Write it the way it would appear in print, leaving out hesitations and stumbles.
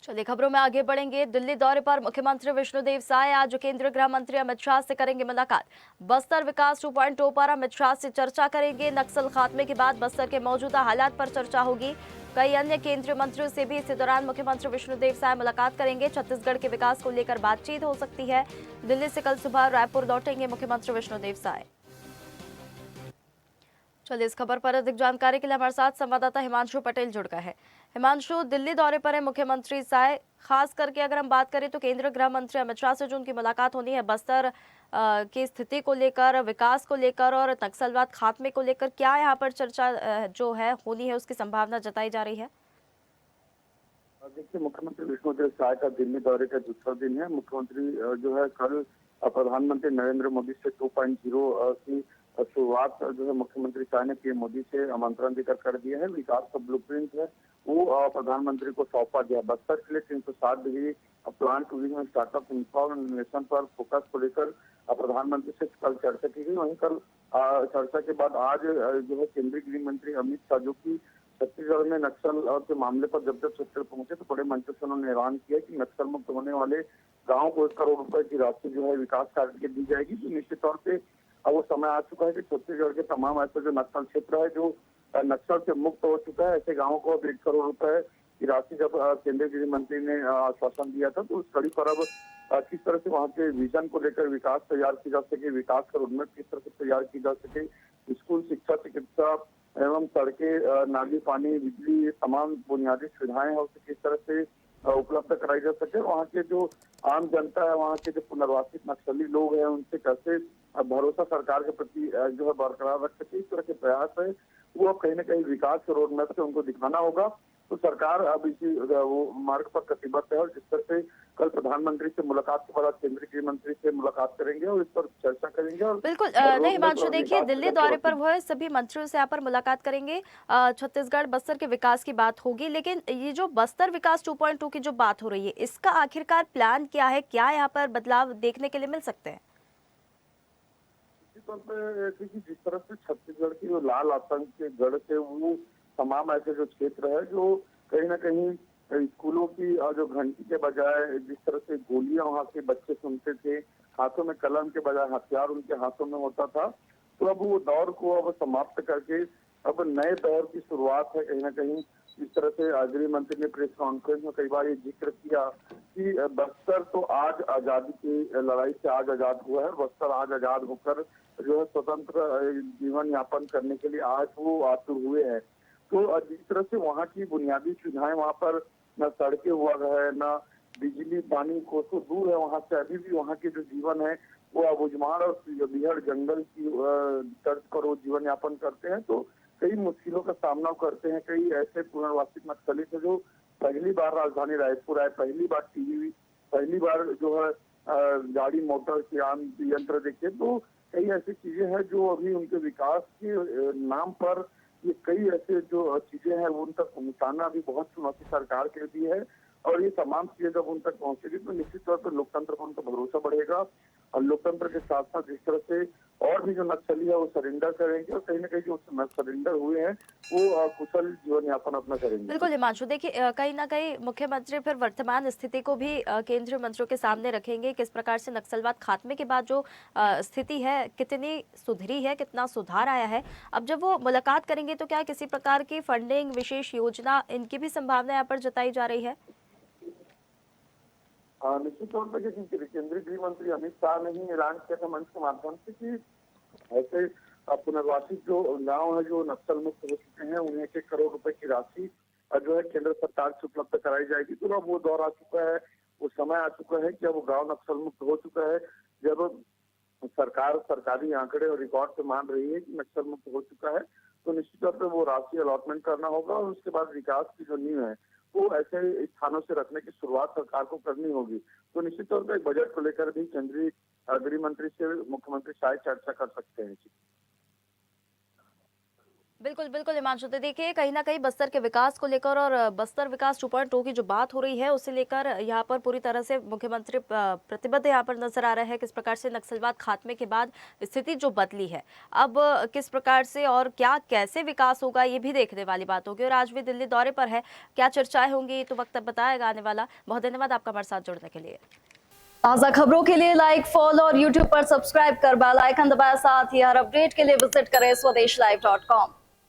चलिए खबरों में आगे बढ़ेंगे। दिल्ली दौरे पर मुख्यमंत्री विष्णुदेव साय आज केंद्रीय गृह मंत्री अमित शाह से करेंगे मुलाकात। बस्तर विकास 2.0 पर अमित शाह से चर्चा करेंगे। नक्सल खात्मे के बाद बस्तर के मौजूदा हालात पर चर्चा होगी। कई अन्य केंद्रीय मंत्रियों से भी इसी दौरान मुख्यमंत्री विष्णुदेव साय मुलाकात करेंगे। छत्तीसगढ़ के विकास को लेकर बातचीत हो सकती है। दिल्ली से कल सुबह रायपुर लौटेंगे मुख्यमंत्री विष्णुदेव साय। चलिए इस खबर पर अधिक जानकारी के लिए हमारे साथ संवाददाता हिमांशु पटेल जुड़ गए हैं। हिमांशु, दिल्ली दौरे पर है मुख्यमंत्री साय। खास करके अगर हम बात करें तो केंद्रीय गृह मंत्री अमित शाह से जो उनकी मुलाकात होनी है बस्तर की स्थिति को लेकर, विकास को लेकर और नक्सलवाद खात्मे को लेकर, क्या यहाँ पर चर्चा जो है होनी है उसकी संभावना जताई जा रही है? देखिए, मुख्यमंत्री विष्णुदेव साय का दिल्ली दौरे का दूसरा दिन है। मुख्यमंत्री जो है कल प्रधानमंत्री नरेंद्र मोदी से 2.0 की शुरुआत जो है मुख्यमंत्री साय ने पीएम मोदी से आमंत्रण देकर कर दिया है। विकास का ब्लूप्रिंट है वो प्रधानमंत्री को सौंपा गया। बस्तर के लिए 360 degree plan tourism startup information पर फोकस को लेकर प्रधानमंत्री से कल चर्चा की गई। वहीं कल चर्चा के बाद आज जो है केंद्रीय गृह मंत्री अमित शाह जो की छत्तीसगढ़ में नक्सल के मामले पर जब छत्तीसगढ़ पहुंचे तो बड़े मंच से उन्होंने ऐलान किया कि नक्सल मुक्त होने वाले गांव को 1 करोड़ रुपए की राशि जो है विकास कार्य के दी जाएगी। तो निश्चित तौर पे अब वो समय आ चुका है कि छत्तीसगढ़ के तमाम ऐसे जो नक्सल क्षेत्र है जो नक्सल से मुक्त हो चुका है, ऐसे गाँवों को अब 1 करोड़ रुपए की राशि जब केंद्रीय गृह मंत्री ने आश्वासन दिया था तो उस कड़ी पर अब किस तरह से वहाँ के विजन को लेकर विकास तैयार की जा सके, विकास का रोडमैप किस तरह से तैयार की जा सके, स्कूल, शिक्षा, चिकित्सा एवं सड़कें, नाली, पानी, बिजली, तमाम बुनियादी सुविधाएं हैं उसे किस तरह से उपलब्ध कराई जा सके। वहाँ के जो आम जनता है, वहाँ के जो पुनर्वासित नक्सली लोग हैं उनसे कैसे भरोसा सरकार के प्रति जो है बरकरार रख सके, इस तरह के प्रयास है वो अब कहीं ना कहीं विकास के रोड मैप से उनको दिखाना होगा। तो सरकार अब इसी वो मार्ग पर कटिबद्ध है और जिस तरह से कल प्रधानमंत्री से मुलाकात के बाद केंद्रीय गृह मंत्री से मुलाकात करेंगे और इस पर चर्चा करेंगे और बिल्कुल नहीं रोड मैप हिमांशु, और देखिए विकास दिल्ली दौरे पर वो है, सभी मंत्रियों से यहाँ पर मुलाकात करेंगे। छत्तीसगढ़ बस्तर के विकास की बात होगी, लेकिन ये जो बस्तर विकास 2.2 की जो बात हो रही है इसका आखिरकार प्लान क्या है? क्या यहाँ पर बदलाव देखने के लिए मिल सकते हैं? तौर पे देखिए, जिस तरह से छत्तीसगढ़ की जो लाल आतंक के गढ़ थे वो तमाम ऐसे जो क्षेत्र है जो कहीं ना कहीं स्कूलों की जो घंटी के बजाय जिस तरह से गोलियां वहाँ के बच्चे सुनते थे, हाथों में कलम के बजाय हथियार उनके हाथों में होता था। तो अब वो दौर को अब समाप्त करके अब नए दौर की शुरुआत है कहीं ना कहीं। जिस तरह से गृह मंत्री ने प्रेस कॉन्फ्रेंस में कई बार ये जिक्र किया कि बस्तर तो आज आजादी की लड़ाई से आज आजाद हुआ है, बस्तर आज आजाद होकर जो है स्वतंत्र जीवन यापन करने के लिए आज वो आतुर हुए हैं। तो जिस तरह से वहाँ की बुनियादी सुविधाएं वहाँ पर न सड़कें हुआ है, न बिजली, पानी कोसों दूर है वहाँ से, अभी भी वहाँ के जो जीवन है वो अबुझमाड़ और बिहड़ जंगल की तर्ज पर वो जीवन यापन करते हैं। तो कई मुश्किलों का सामना करते हैं। कई ऐसे पुनर्वासित नक्सली थे जो पहली बार राजधानी रायपुर आए, पहली बार टीवी, पहली बार जो है गाड़ी मोटर के आम यंत्र देखे। तो कई ऐसी चीजें हैं जो अभी उनके विकास के नाम पर ये कई ऐसे जो चीजें हैं वो उन तक पहुंचाना अभी बहुत चुनौती सरकार के लिए है। और ये तमाम चीजें जब उन तक पहुंचेगी तो निश्चित तौर पर लोकतंत्र पर उनका भरोसा बढ़ेगा और लोकतंत्र के साथ साथ जिस तरह से और भी जो नक्सली है वो सरेंडर करेंगे और कहीं ना कहीं जो सरेंडर हुए हैं वो कुशल जीवन यापन अपना करेंगे। बिल्कुल हिमांशु, देखिए कहीं ना कहीं मुख्यमंत्री फिर वर्तमान स्थिति को भी केंद्रीय मंत्रियों के सामने रखेंगे। किस प्रकार से नक्सलवाद खात्मे के बाद जो स्थिति है कितनी सुधरी है, कितना सुधार आया है। अब जब वो मुलाकात करेंगे तो क्या किसी प्रकार की फंडिंग, विशेष योजना, इनकी भी संभावना यहाँ पर जताई जा रही है? निश्चित तौर पर केंद्रीय गृह मंत्री अमित शाह ने ही ऐलान किया था मंच के माध्यम से कि ऐसे पुनर्वासित जो गांव है जो नक्सल मुक्त हो चुके हैं उन्हें 1 करोड़ रुपए की राशि जो है केंद्र सरकार से उपलब्ध कराई जाएगी। तो अब वो दौर आ चुका है, वो समय आ चुका है कि अब वो गाँव नक्सल मुक्त हो चुका है। जब सरकार सरकारी आंकड़े और रिकॉर्ड पे मान रही है कि नक्सल मुक्त हो चुका है तो निश्चित तौर पर वो राशि अलॉटमेंट करना होगा और उसके बाद विकास की जो नींव है वो ऐसे स्थानों से रखने की शुरुआत सरकार को करनी होगी। तो निश्चित तौर पर बजट को लेकर भी केंद्रीय गृह मंत्री से मुख्यमंत्री शायद चर्चा कर सकते हैं। बिल्कुल, बिल्कुल हिमांशु। तो देखिए कहीं न कहीं बस्तर के विकास को लेकर और बस्तर विकास 2.0 की जो बात हो रही है उसे लेकर यहाँ पर पूरी तरह से मुख्यमंत्री प्रतिबद्ध यहाँ पर नज़र आ रहे हैं। किस प्रकार से नक्सलवाद खात्मे के बाद स्थिति जो बदली है, अब किस प्रकार से और क्या कैसे विकास होगा ये भी देखने वाली बात होगी। और आज भी दिल्ली दौरे पर है, क्या चर्चाएँ होंगी तो वक्त अब बताएगा आने वाला। बहुत धन्यवाद आपका हमारे साथ जुड़ने के लिए। ताज़ा खबरों के लिए लाइक, फॉलो और यूट्यूब पर सब्सक्राइब कर बेल आइकन दबाएं। साथ ही हर अपडेट के लिए विजिट करें स्वदेशलाइव.com।